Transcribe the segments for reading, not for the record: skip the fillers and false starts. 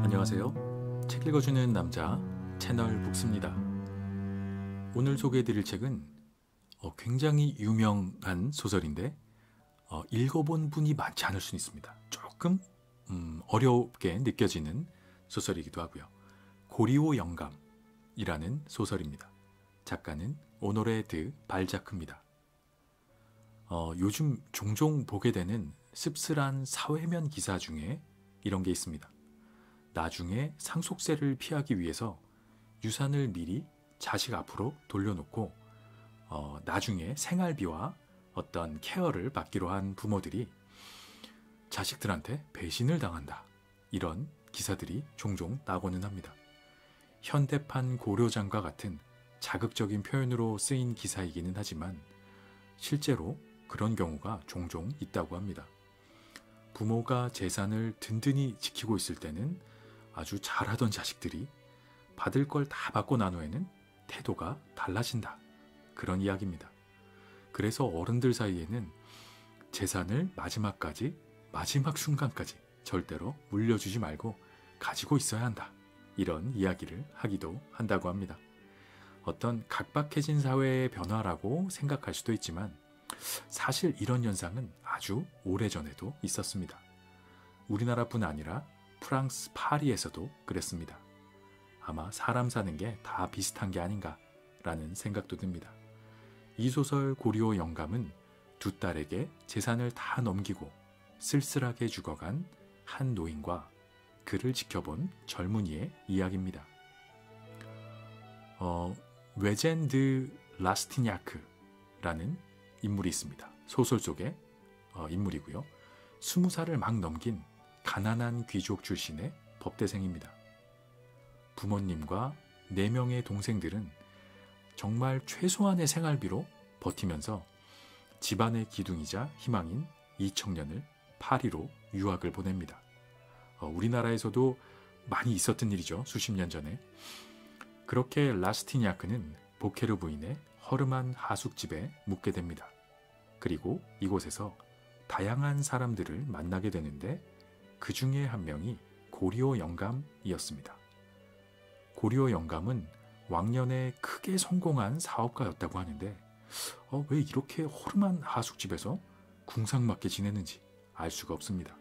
안녕하세요. 책 읽어주는 남자 채널 북스입니다. 오늘 소개해드릴 책은 굉장히 유명한 소설인데 읽어본 분이 많지 않을 수 있습니다. 조금 어렵게 느껴지는 소설이기도 하고요. 고리오 영감이라는 소설입니다. 작가는 오노레 드 발자크입니다. 요즘 종종 보게 되는 씁쓸한 사회면 기사 중에 이런 게 있습니다. 나중에 상속세를 피하기 위해서 유산을 미리 자식 앞으로 돌려놓고 나중에 생활비와 어떤 케어를 받기로 한 부모들이 자식들한테 배신을 당한다. 이런 기사들이 종종 나고는 합니다. 현대판 고려장과 같은 자극적인 표현으로 쓰인 기사이기는 하지만 실제로 그런 경우가 종종 있다고 합니다. 부모가 재산을 든든히 지키고 있을 때는 아주 잘하던 자식들이 받을 걸 다 받고 난 후에는 태도가 달라진다. 그런 이야기입니다. 그래서 어른들 사이에는 재산을 마지막 순간까지 절대로 물려주지 말고 가지고 있어야 한다. 이런 이야기를 하기도 한다고 합니다. 어떤 각박해진 사회의 변화라고 생각할 수도 있지만 사실 이런 현상은 아주 오래전에도 있었습니다. 우리나라뿐 아니라 프랑스 파리에서도 그랬습니다. 아마 사람 사는 게 다 비슷한 게 아닌가라는 생각도 듭니다. 이 소설 고리오 영감은 두 딸에게 재산을 다 넘기고 쓸쓸하게 죽어간 한 노인과 그를 지켜본 젊은이의 이야기입니다. 외젠 드 라스티냐크라는 인물이 있습니다. 소설 속의 인물이고요. 20살을 막 넘긴 가난한 귀족 출신의 법대생입니다. 부모님과 4명의 동생들은 정말 최소한의 생활비로 버티면서 집안의 기둥이자 희망인 이 청년을 파리로 유학을 보냅니다. 우리나라에서도 많이 있었던 일이죠. 수십 년 전에. 그렇게 라스티냐크는 보케르 부인의 허름한 하숙집에 묵게 됩니다. 그리고 이곳에서 다양한 사람들을 만나게 되는데 그 중에 한 명이 고리오 영감이었습니다. 고리오 영감은 왕년에 크게 성공한 사업가였다고 하는데 왜 이렇게 허름한 하숙집에서 궁상맞게 지내는지 알 수가 없습니다.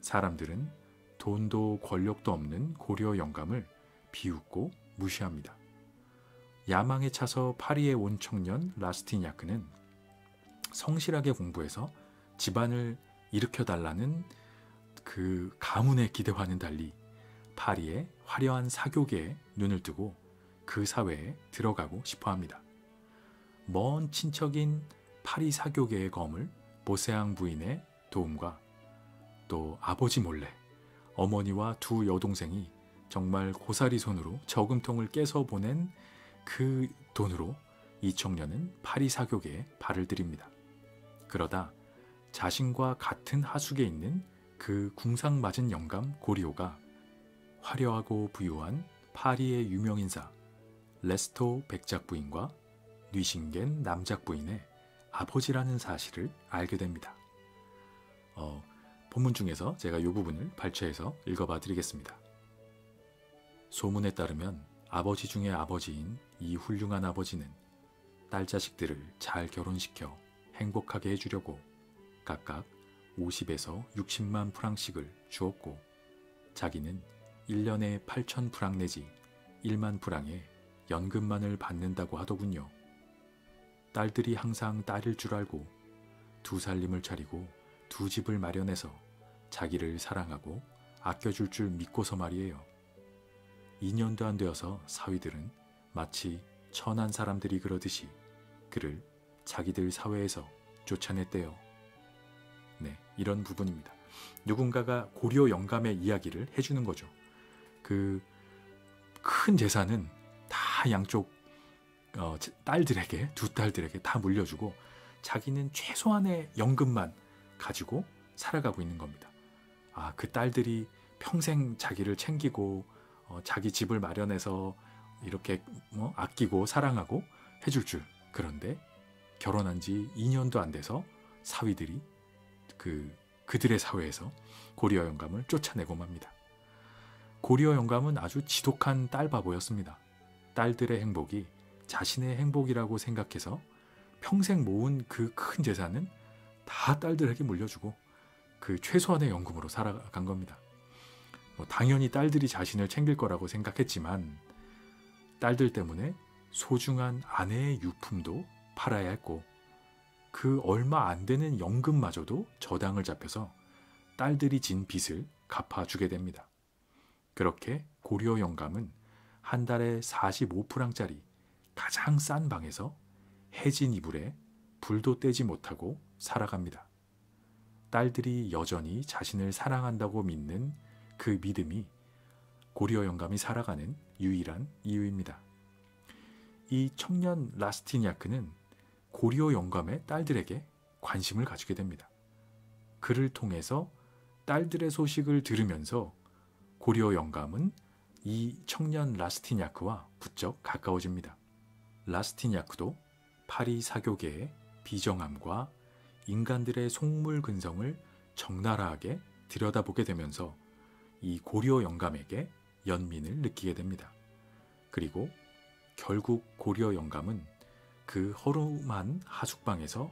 사람들은 돈도 권력도 없는 고리오 영감을 비웃고 무시합니다. 야망에 차서 파리에 온 청년 라스티냐크는 성실하게 공부해서 집안을 일으켜달라는 그 가문의 기대와는 달리 파리의 화려한 사교계에 눈을 뜨고 그 사회에 들어가고 싶어 합니다. 먼 친척인 파리 사교계의 검을 보세앙 부인의 도움과 또 아버지 몰래 어머니와 두 여동생이 정말 고사리 손으로 저금통을 깨서 보낸 그 돈으로 이 청년은 파리 사교계에 발을 들입니다. 그러다 자신과 같은 하숙에 있는 그 궁상맞은 영감 고리오가 화려하고 부유한 파리의 유명인사 레스토 백작부인과 뉘싱겐 남작부인의 아버지라는 사실을 알게 됩니다. 본문 중에서 제가 이 부분을 발췌해서 읽어봐 드리겠습니다. 소문에 따르면 아버지 중에 아버지인 이 훌륭한 아버지는 딸 자식들을 잘 결혼시켜 행복하게 해주려고 각각 50에서 60만 프랑씩을 주었고 자기는 1년에 8천 프랑 내지 1만 프랑의 연금만을 받는다고 하더군요. 딸들이 항상 딸일 줄 알고 두 살림을 차리고 두 집을 마련해서 자기를 사랑하고 아껴줄 줄 믿고서 말이에요. 2년도 안 되어서 사위들은 마치 천한 사람들이 그러듯이 그를 자기들 사회에서 쫓아냈대요. 네, 이런 부분입니다. 누군가가 고려 영감의 이야기를 해주는 거죠. 그 큰 재산은 다 양쪽 딸들에게, 두 딸들에게 다 물려주고 자기는 최소한의 연금만 가지고 살아가고 있는 겁니다. 그 딸들이 평생 자기를 챙기고 자기 집을 마련해서 이렇게 아끼고 사랑하고 해줄 줄. 그런데 결혼한 지 2년도 안 돼서 사위들이 그들의 사회에서 고리와 영감을 쫓아내고 맙니다. 고리어 영감은 아주 지독한 딸 바보였습니다. 딸들의 행복이 자신의 행복이라고 생각해서 평생 모은 그 큰 재산은 다 딸들에게 물려주고 그 최소한의 연금으로 살아간 겁니다. 당연히 딸들이 자신을 챙길 거라고 생각했지만 딸들 때문에 소중한 아내의 유품도 팔아야 했고 그 얼마 안 되는 연금마저도 저당을 잡혀서 딸들이 진 빚을 갚아주게 됩니다. 그렇게 고리어 영감은 한 달에 45프랑짜리 가장 싼 방에서 해진 이불에 불도 떼지 못하고 살아갑니다. 딸들이 여전히 자신을 사랑한다고 믿는 그 믿음이 고리어 영감이 살아가는 유일한 이유입니다. 이 청년 라스티니아크는 고리어 영감의 딸들에게 관심을 가지게 됩니다. 그를 통해서 딸들의 소식을 들으면서 고리어 영감은 이 청년 라스티니아크와 부쩍 가까워집니다. 라스티니아크도 파리 사교계의 비정함과 인간들의 속물근성을 적나라하게 들여다보게 되면서 이 고리어 영감에게 연민을 느끼게 됩니다. 그리고 결국 고리어 영감은 그 허름한 하숙방에서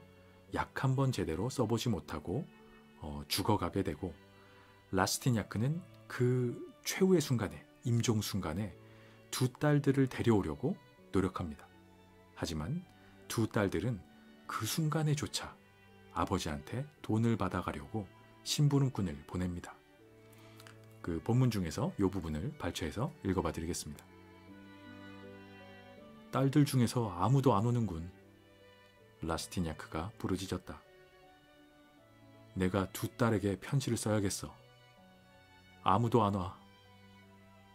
약 한 번 제대로 써보지 못하고 죽어가게 되고 라스티니아크는 그 최후의 순간에, 임종 순간에 두 딸들을 데려오려고 노력합니다. 하지만 두 딸들은 그 순간에조차 아버지한테 돈을 받아가려고 심부름꾼을 보냅니다. 그 본문 중에서 이 부분을 발췌해서 읽어봐 드리겠습니다. 딸들 중에서 아무도 안 오는군. 라스티니아크가 부르짖었다. 내가 두 딸에게 편지를 써야겠어. 아무도 안 와.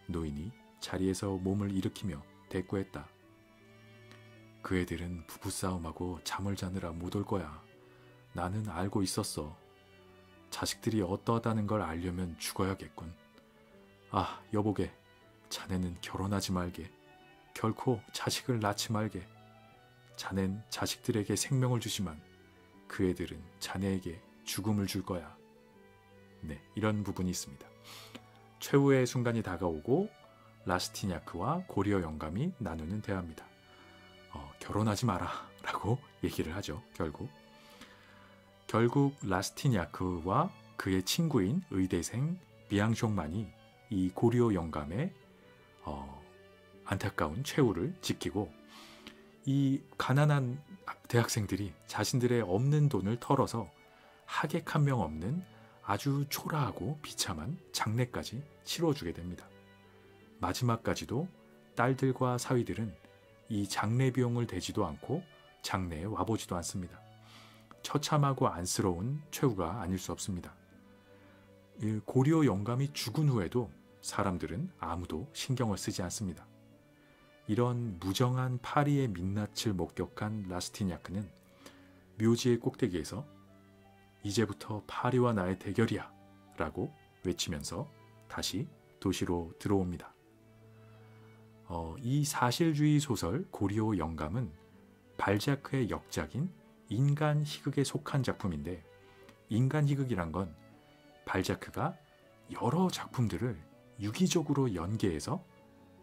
노인이 자리에서 몸을 일으키며 대꾸했다. 그 애들은 부부싸움하고 잠을 자느라 못 올 거야. 나는 알고 있었어. 자식들이 어떠하다는 걸 알려면 죽어야겠군. 아, 여보게, 자네는 결혼하지 말게. 결코 자식을 낳지 말게. 자넨 자식들에게 생명을 주지만 그 애들은 자네에게 죽음을 줄 거야. 네, 이런 부분이 있습니다. 최후의 순간이 다가오고 라스티니아크와 고리어 영감이 나누는 대화입니다. 결혼하지 마라 라고 얘기를 하죠. 결국 라스티니아크와 그의 친구인 의대생 비앙숑만이 이 고리어 영감의 안타까운 최후를 지키고 이 가난한 대학생들이 자신들의 없는 돈을 털어서 하객 한 명 없는 아주 초라하고 비참한 장례까지 치러주게 됩니다. 마지막까지도 딸들과 사위들은 이 장례 비용을 대지도 않고 장례에 와보지도 않습니다. 처참하고 안쓰러운 최후가 아닐 수 없습니다. 고리어 영감이 죽은 후에도 사람들은 아무도 신경을 쓰지 않습니다. 이런 무정한 파리의 민낯을 목격한 라스티니아크는 묘지의 꼭대기에서 이제부터 파리와 나의 대결이야 라고 외치면서 다시 도시로 들어옵니다. 이 사실주의 소설 고리어 영감은 발자크의 역작인 인간 희극에 속한 작품인데, 인간 희극이란 건 발자크가 여러 작품들을 유기적으로 연계해서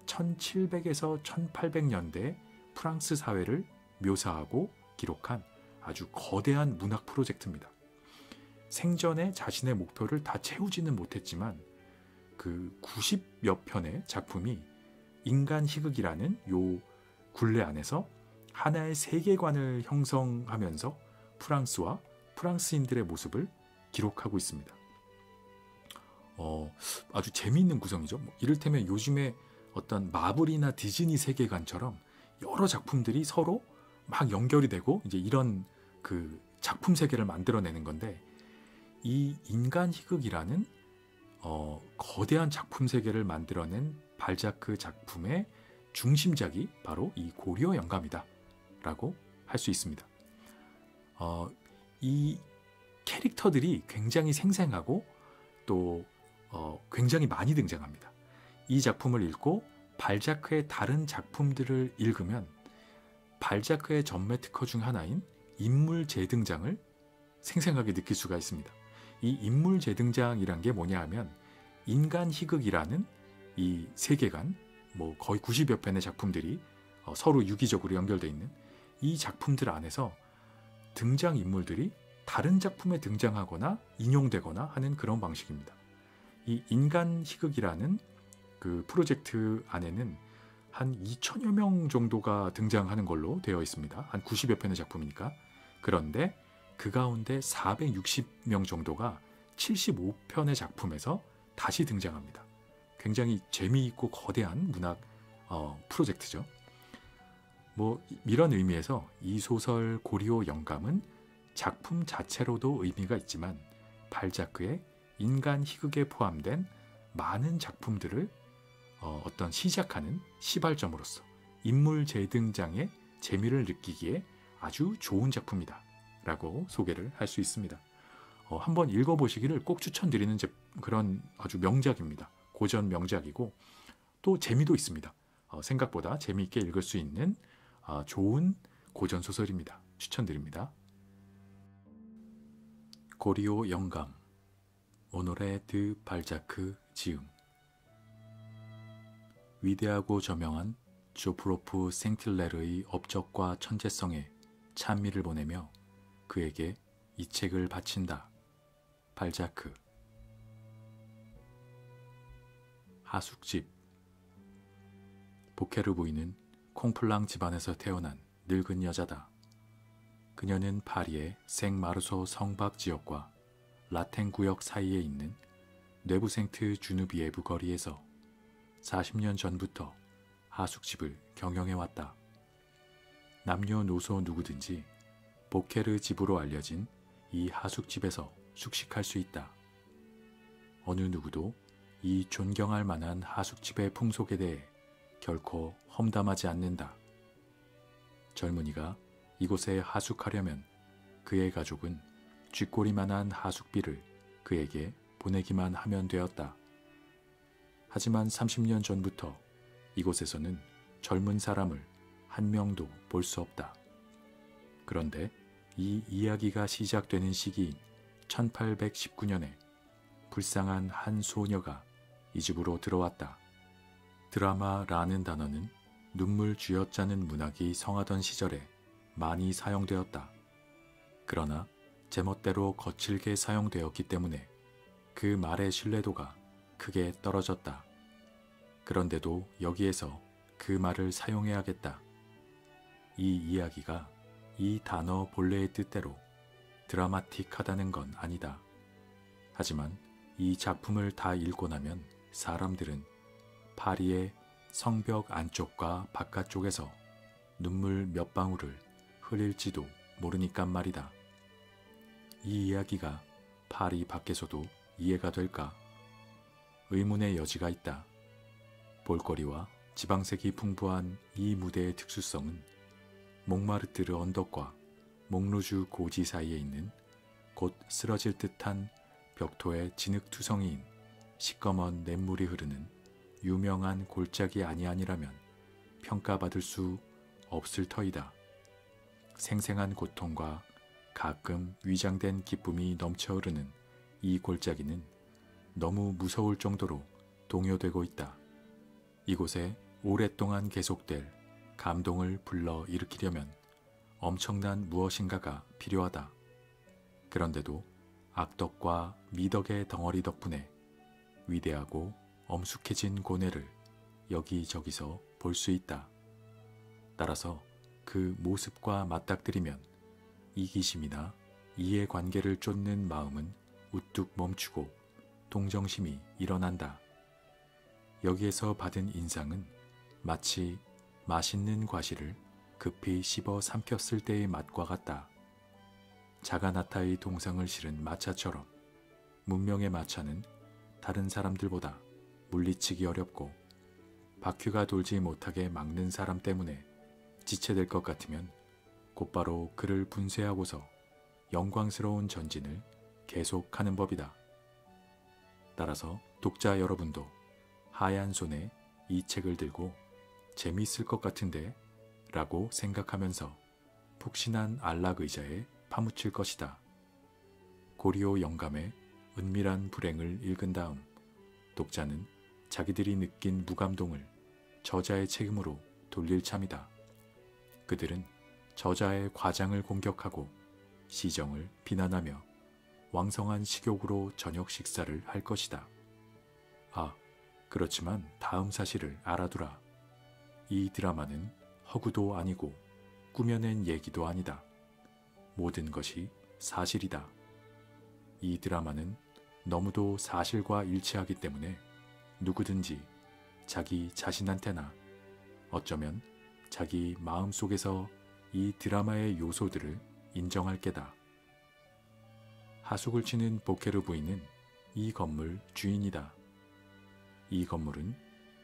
1700에서 1800년대 프랑스 사회를 묘사하고 기록한 아주 거대한 문학 프로젝트입니다. 생전에 자신의 목표를 다 채우지는 못했지만 그 90여 편의 작품이 인간 희극이라는 요 굴레 안에서 하나의 세계관을 형성하면서 프랑스와 프랑스인들의 모습을 기록하고 있습니다. 아주 재미있는 구성이죠. 이를테면 요즘에 어떤 마블이나 디즈니 세계관처럼 여러 작품들이 서로 막 연결이 되고 이제 이런 그 작품 세계를 만들어내는 건데, 이 인간 희극이라는 거대한 작품 세계를 만들어낸 발자크 작품의 중심작이 바로 이 고리어 영감이다 라고 할 수 있습니다. 이 캐릭터들이 굉장히 생생하고 또 굉장히 많이 등장합니다. 이 작품을 읽고 발자크의 다른 작품들을 읽으면 발자크의 전매 특허 중 하나인 인물 재등장을 생생하게 느낄 수가 있습니다. 이 인물 재등장이란 게 뭐냐 하면 인간 희극이라는 이 세계관, 거의 90여 편의 작품들이 서로 유기적으로 연결되어 있는 이 작품들 안에서 등장인물들이 다른 작품에 등장하거나 인용되거나 하는 그런 방식입니다. 이 인간 희극이라는 그 프로젝트 안에는 한 2천여 명 정도가 등장하는 걸로 되어 있습니다. 한 90여 편의 작품이니까. 그런데 그 가운데 460명 정도가 75편의 작품에서 다시 등장합니다. 굉장히 재미있고 거대한 문학 프로젝트죠. 이런 의미에서 이 소설 고리오 영감은 작품 자체로도 의미가 있지만 발자크의 인간 희극에 포함된 많은 작품들을 어떤 시작하는 시발점으로서 인물 재등장의 재미를 느끼기에 아주 좋은 작품이다 라고 소개를 할 수 있습니다. 한번 읽어보시기를 꼭 추천드리는 그런 아주 명작입니다. 고전 명작이고 또 재미도 있습니다. 생각보다 재미있게 읽을 수 있는 좋은 고전 소설입니다. 추천드립니다. 고리오 영감, 오노레 드 발자크 지음. 위대하고 저명한 조프로프 생틸레르의 업적과 천재성에 찬미를 보내며 그에게 이 책을 바친다. 발자크. 하숙집. 보케르 부인은 콩플랑 집안에서 태어난 늙은 여자다. 그녀는 파리의 생마르소 성박 지역과 라텐 구역 사이에 있는 뇌부생트 주누비에브 거리에서 40년 전부터 하숙집을 경영해왔다. 남녀노소 누구든지 보케르 집으로 알려진 이 하숙집에서 숙식할 수 있다. 어느 누구도 이 존경할 만한 하숙집의 풍속에 대해 결코 험담하지 않는다. 젊은이가 이곳에 하숙하려면 그의 가족은 쥐꼬리만한 하숙비를 그에게 보내기만 하면 되었다. 하지만 30년 전부터 이곳에서는 젊은 사람을 한 명도 볼 수 없다. 그런데 이 이야기가 시작되는 시기인 1819년에 불쌍한 한 소녀가 이 집으로 들어왔다. 드라마라는 단어는 눈물 쥐어짜는 문학이 성하던 시절에 많이 사용되었다. 그러나 제멋대로 거칠게 사용되었기 때문에 그 말의 신뢰도가 크게 떨어졌다. 그런데도 여기에서 그 말을 사용해야겠다. 이 이야기가 이 단어 본래의 뜻대로 드라마틱하다는 건 아니다. 하지만 이 작품을 다 읽고 나면 사람들은 파리의 성벽 안쪽과 바깥쪽에서 눈물 몇 방울을 흘릴지도 모르니깐 말이다. 이 이야기가 파리 밖에서도 이해가 될까? 의문의 여지가 있다. 볼거리와 지방색이 풍부한 이 무대의 특수성은 몽마르트르 언덕과 몽루주 고지 사이에 있는 곧 쓰러질 듯한 벽토의 진흙투성이인 시꺼먼 냇물이 흐르는 유명한 골짜기 아니라면 평가받을 수 없을 터이다. 생생한 고통과 가끔 위장된 기쁨이 넘쳐 흐르는 이 골짜기는 너무 무서울 정도로 동요되고 있다. 이곳에 오랫동안 계속될 감동을 불러 일으키려면 엄청난 무엇인가가 필요하다. 그런데도 악덕과 미덕의 덩어리 덕분에 위대하고 엄숙해진 고뇌를 여기저기서 볼 수 있다. 따라서 그 모습과 맞닥뜨리면 이기심이나 이해관계를 쫓는 마음은 우뚝 멈추고 동정심이 일어난다. 여기에서 받은 인상은 마치 맛있는 과실을 급히 씹어 삼켰을 때의 맛과 같다. 자가나타의 동상을 실은 마차처럼 문명의 마차는 다른 사람들보다 물리치기 어렵고 바퀴가 돌지 못하게 막는 사람 때문에 지체될 것 같으면 곧바로 그를 분쇄하고서 영광스러운 전진을 계속하는 법이다. 따라서 독자 여러분도 하얀 손에 이 책을 들고 재미있을 것 같은데 라고 생각하면서 푹신한 안락 의자에 파묻힐 것이다. 고리오 영감의 은밀한 불행을 읽은 다음 독자는 자기들이 느낀 무감동을 저자의 책임으로 돌릴 참이다. 그들은 저자의 과장을 공격하고 시정을 비난하며 왕성한 식욕으로 저녁 식사를 할 것이다. 아, 그렇지만 다음 사실을 알아두라. 이 드라마는 허구도 아니고 꾸며낸 얘기도 아니다. 모든 것이 사실이다. 이 드라마는 너무도 사실과 일치하기 때문에 누구든지 자기 자신한테나 어쩌면 자기 마음속에서 이 드라마의 요소들을 인정할 게다. 하숙을 치는 보케르 부인은 이 건물 주인이다. 이 건물은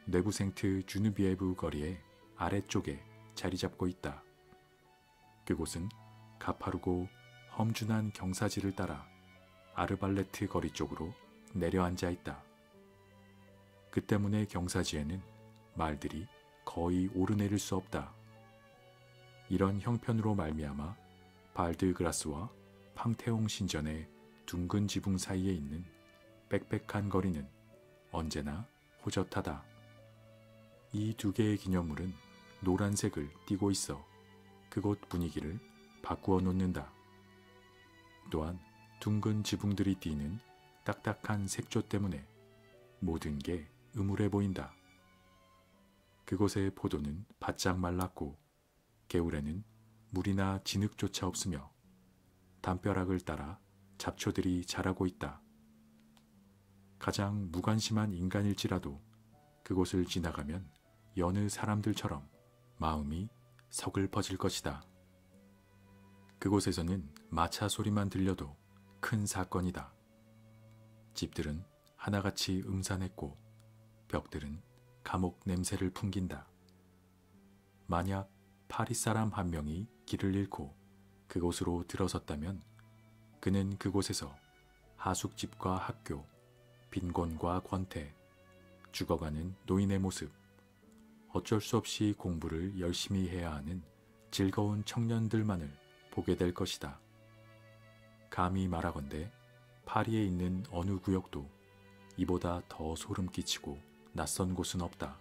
네부생트 주누비에브 거리의 아래쪽에 자리 잡고 있다. 그곳은 가파르고 험준한 경사지를 따라 아르발레트 거리 쪽으로 내려앉아 있다. 그 때문에 경사지에는 말들이 거의 오르내릴 수 없다. 이런 형편으로 말미암아 발드그라스와 팡테옹 신전의 둥근 지붕 사이에 있는 빽빽한 거리는 언제나 호젓하다. 이 두 개의 기념물은 노란색을 띠고 있어 그곳 분위기를 바꾸어 놓는다. 또한 둥근 지붕들이 띠는 딱딱한 색조 때문에 모든 게 음울해 보인다. 그곳의 포도는 바짝 말랐고 개울에는 물이나 진흙조차 없으며 담벼락을 따라 잡초들이 자라고 있다. 가장 무관심한 인간일지라도 그곳을 지나가면 여느 사람들처럼 마음이 서글퍼질 것이다. 그곳에서는 마차 소리만 들려도 큰 사건이다. 집들은 하나같이 음산했고 벽들은 감옥 냄새를 풍긴다. 만약 파리 사람 한 명이 길을 잃고 그곳으로 들어섰다면 그는 그곳에서 하숙집과 학교, 빈곤과 권태, 죽어가는 노인의 모습, 어쩔 수 없이 공부를 열심히 해야 하는 즐거운 청년들만을 보게 될 것이다. 감히 말하건대 파리에 있는 어느 구역도 이보다 더 소름 끼치고 낯선 곳은 없다.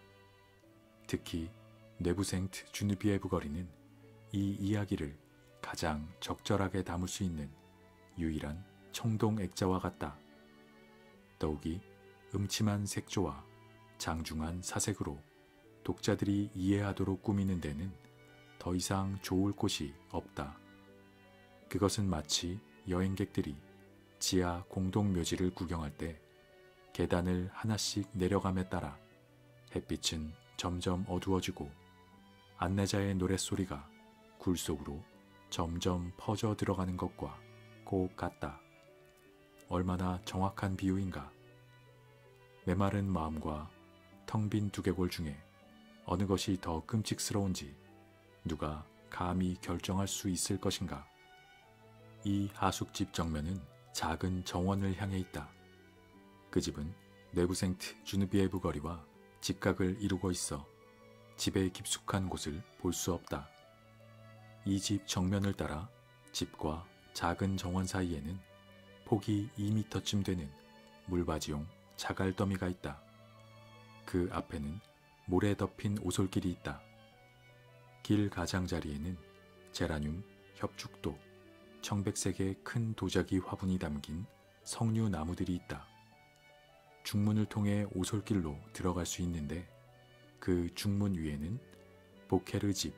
특히 네부생트 주누비에브 거리는 이 이야기를 가장 적절하게 담을 수 있는 유일한 청동 액자와 같다. 더욱이 음침한 색조와 장중한 사색으로 독자들이 이해하도록 꾸미는 데는 더 이상 좋을 곳이 없다. 그것은 마치 여행객들이 지하 공동묘지를 구경할 때 계단을 하나씩 내려감에 따라 햇빛은 점점 어두워지고 안내자의 노랫소리가 굴 속으로 점점 퍼져 들어가는 것과 꼭 같다. 얼마나 정확한 비유인가. 메마른 마음과 텅 빈 두개골 중에 어느 것이 더 끔찍스러운지 누가 감히 결정할 수 있을 것인가. 이 하숙집 정면은 작은 정원을 향해 있다. 그 집은 네부생트 주누비에브 거리와 직각을 이루고 있어 집의 깊숙한 곳을 볼 수 없다. 이 집 정면을 따라 집과 작은 정원 사이에는 폭이 2m쯤 되는 물바지용 자갈더미가 있다. 그 앞에는 모래 덮인 오솔길이 있다. 길 가장자리에는 제라늄, 협죽도, 청백색의 큰 도자기 화분이 담긴 석류 나무들이 있다. 중문을 통해 오솔길로 들어갈 수 있는데 그 중문 위에는 보케르 집,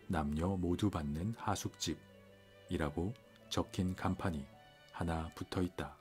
남녀 모두 받는 하숙집이라고 적힌 간판이 하나 붙어 있다.